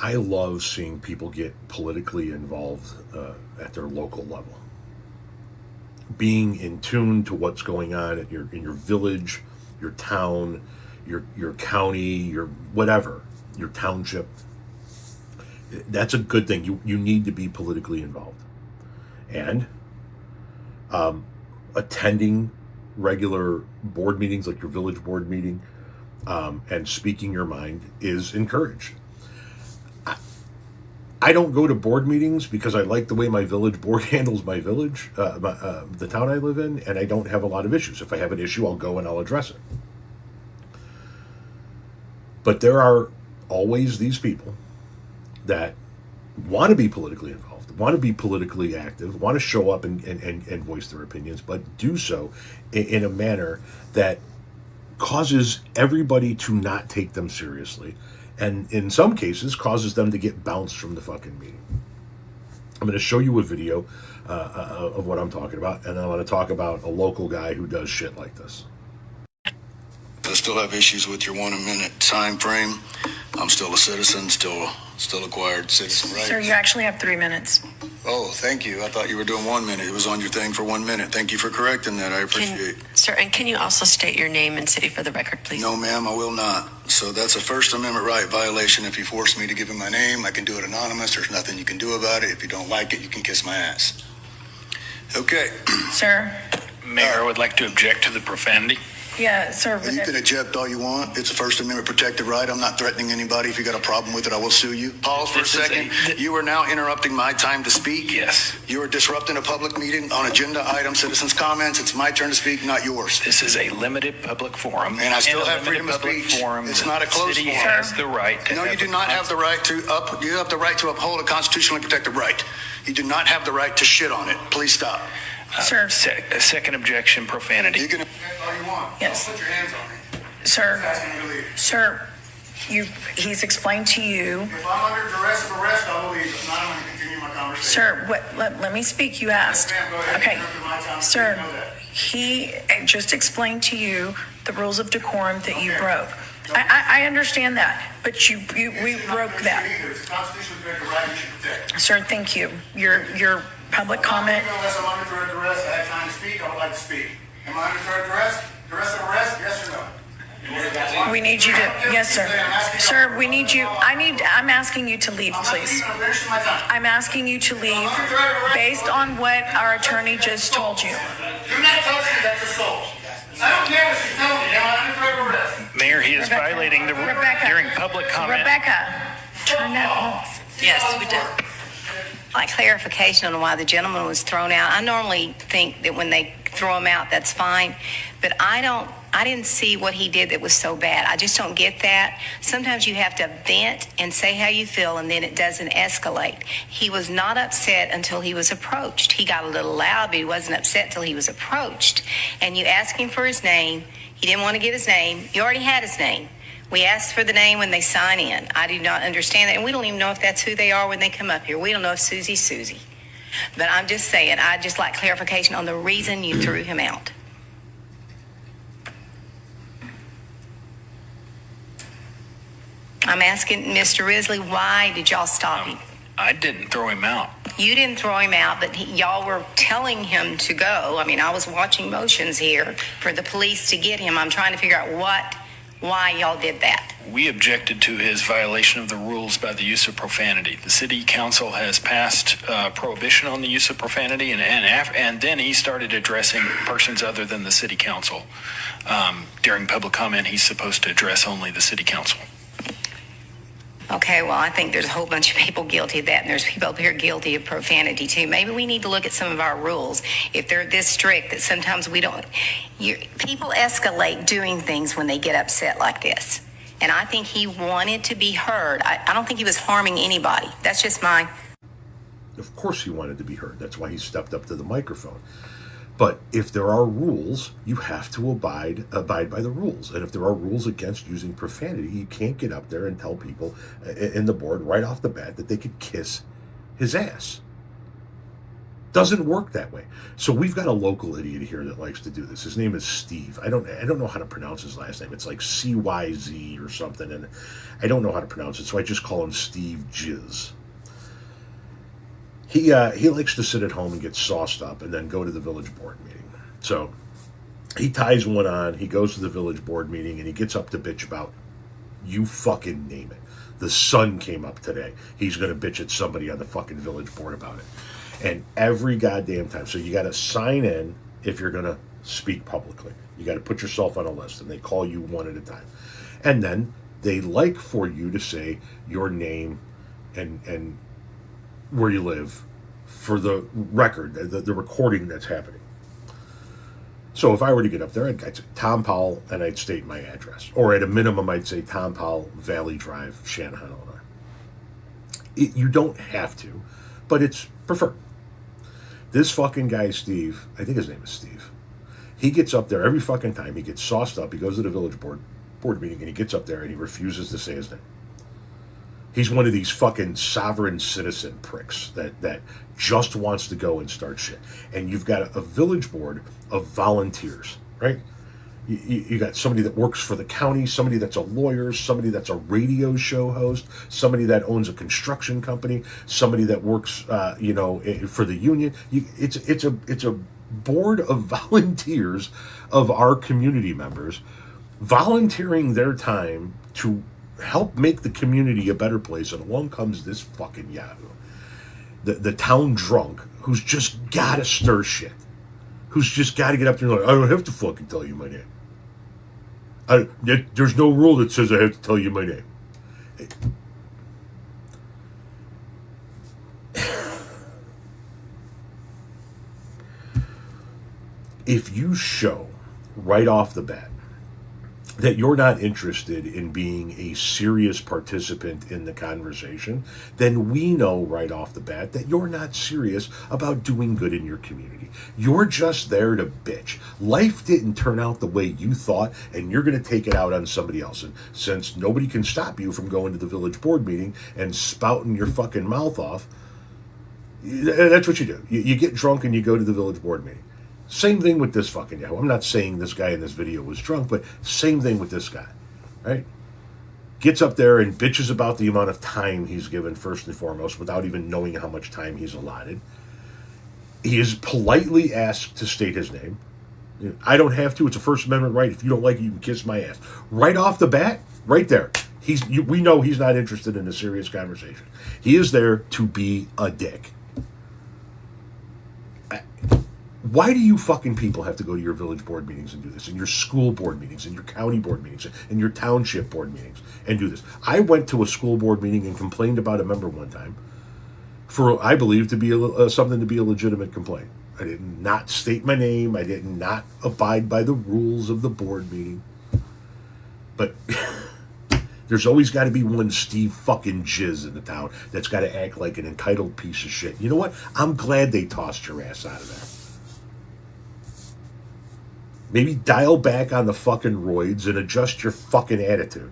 I love seeing people get politically involved at their local level. Being in tune to what's going on in your village, your town, your county, your whatever, your township. That's a good thing. You need to be politically involved. And attending regular board meetings like your village board meeting and speaking your mind is encouraged. I don't go to board meetings because I like the way my village board handles my village, the town I live in, and I don't have a lot of issues. If I have an issue, I'll go and I'll address it. But there are always these people that want to be politically involved, want to be politically active, want to show up and voice their opinions, but do so in a manner that causes everybody to not take them seriously, and in some cases causes them to get bounced from the fucking meeting. I'm going to show you a video of what I'm talking about, and I want to talk about a local guy who does shit like this. I still have issues with your 1 minute time frame. I'm still a citizen, still acquired citizen rights. Sir, you actually have 3 minutes. Oh, thank you. I thought you were doing 1 minute. It was on your thing for 1 minute. Thank you for correcting that. I appreciate it. Sir, and can you also state your name and city for the record, please? No, ma'am, I will not. So that's a First Amendment right violation. If you force me to give him my name, I can do it anonymous. There's nothing you can do about it. If you don't like it, you can kiss my ass. Okay. Sir? Mayor would like to object to the profanity. Yeah, sir. You can eject all you want. It's a First Amendment protected right. I'm not threatening anybody. If you got a problem with it, I will sue you. Pause for a second. You are now interrupting my time to speak. Yes. You are disrupting a public meeting on agenda item, citizens' comments. It's my turn to speak, not yours. This is a limited public forum. And I still In a have freedom of limited public speech. Forum, It's not a closed city forum. has the right to No, you do not have the right to you have the right to uphold a constitutionally protected right. You do not have the right to shit on it. Please stop. Sir. Second objection, profanity. You can object all you want. Yes. Don't put your hands on me. Sir. Just asking you to leave. Sir, he's explained to you. If I'm under duress of arrest, I will leave. If not, I'm going to continue my conversation. Sir, let me speak. You asked. Yes, ma'am, go ahead. Okay. You're under my time. Sir, You know that. he just explained to you the rules of decorum that you broke. I understand that, but we broke that. It's a constitutionally protected right you should protect. Sir, thank you. Your public comment. Unless I'm under threat of arrest, I have time to speak, I would like to speak. Am I under threat of arrest? Duress of arrest, yes or no? We need you to, yes, sir. Sir, we need you, I'm asking you to leave, please. I'm finishing my time. I'm asking you to leave based on what our attorney just told you. Do not touch me, that's assault. I don't care what she's telling me, am I under threat of arrest? Mayor, he is violating the rule Rebecca. during public comment. Rebecca, turn that off. Yes, we did. Like clarification on why the gentleman was thrown out. I normally think that when they throw him out, that's fine, but I didn't see what he did that was so bad. I just don't get that. Sometimes you have to vent and say how you feel, and then it doesn't escalate. He was not upset until he was approached. He got a little loud, but he wasn't upset till he was approached. And you ask him for his name. He didn't want to give his name. You already had his name. We ask for the name when they sign in. I do not understand that, and we don't even know if that's who they are when they come up here. We don't know if Susie's Susie. But I'm just saying, I'd just like clarification on the reason you threw him out. I'm asking Mr. Risley, why did y'all stop him? I didn't throw him out. You didn't throw him out, but y'all were telling him to go. I mean, I was watching motions here for the police to get him. I'm trying to figure out why y'all did that. We objected to his violation of the rules by the use of profanity. The city council has passed prohibition on the use of profanity, and then he started addressing persons other than the city council. During public comment, he's supposed to address only the city council. Okay, well, I think there's a whole bunch of people guilty of that, and there's people up here guilty of profanity too. Maybe we need to look at some of our rules. If they're this strict that sometimes we don't, people escalate doing things when they get upset like this. And I think he wanted to be heard. I don't think he was harming anybody. That's just my... Of course he wanted to be heard. That's why he stepped up to the microphone. But if there are rules, you have to abide by the rules. And if there are rules against using profanity, you can't get up there and tell people in the board right off the bat that they could kiss his ass. Doesn't work that way. So we've got a local idiot here that likes to do this. His name is Steve. I don't know how to pronounce his last name. It's like CYZ or something, and I don't know how to pronounce it, so I just call him Steve Jizz. He likes to sit at home and get sauced up and then go to the village board meeting. So he ties one on, he goes to the village board meeting, and he gets up to bitch about, you fucking name it. The sun came up today. He's going to bitch at somebody on the fucking village board about it. And every goddamn time. So you got to sign in if you're going to speak publicly. You got to put yourself on a list, and they call you one at a time. And then they like for you to say your name and where you live for the record, the recording that's happening. So if I were to get up there, I'd say Tom Powell, and I'd state my address. Or at a minimum, I'd say Tom Powell, Valley Drive, Shanahan, Illinois. You don't have to, but it's preferred. This fucking guy, Steve, I think his name is Steve, he gets up there every fucking time. He gets sauced up. He goes to the village board meeting, and he gets up there, and he refuses to say his name. He's one of these fucking sovereign citizen pricks that just wants to go and start shit. And you've got a village board of volunteers, right? You got somebody that works for the county, somebody that's a lawyer, somebody that's a radio show host, somebody that owns a construction company, somebody that works, for the union. It's a board of volunteers of our community members volunteering their time to help make the community a better place. And along comes this fucking yahoo, the town drunk, who's just got to stir shit, who's just got to get up there and like, I don't have to fucking tell you my name. There's no rule that says I have to tell you my name. If you show right off the bat that you're not interested in being a serious participant in the conversation, then we know right off the bat that you're not serious about doing good in your community. You're just there to bitch. Life didn't turn out the way you thought, and you're going to take it out on somebody else. And since nobody can stop you from going to the village board meeting and spouting your fucking mouth off, that's what you do. You get drunk and you go to the village board meeting. Same thing with this fucking guy. I'm not saying this guy in this video was drunk, but same thing with this guy, right? Gets up there and bitches about the amount of time he's given, first and foremost, without even knowing how much time he's allotted. He is politely asked to state his name. I don't have to. It's a First Amendment right. If you don't like it, you can kiss my ass. Right off the bat, right there. We know he's not interested in a serious conversation. He is there to be a dick. Why do you fucking people have to go to your village board meetings and do this, and your school board meetings, and your county board meetings, and your township board meetings, and do this? I went to a school board meeting and complained about a member one time for, I believe, to be something to be a legitimate complaint. I did not state my name. I did not abide by the rules of the board meeting. But there's always got to be one Steve fucking Jizz in the town that's got to act like an entitled piece of shit. You know what? I'm glad they tossed your ass out of there. Maybe dial back on the fucking roids and adjust your fucking attitude.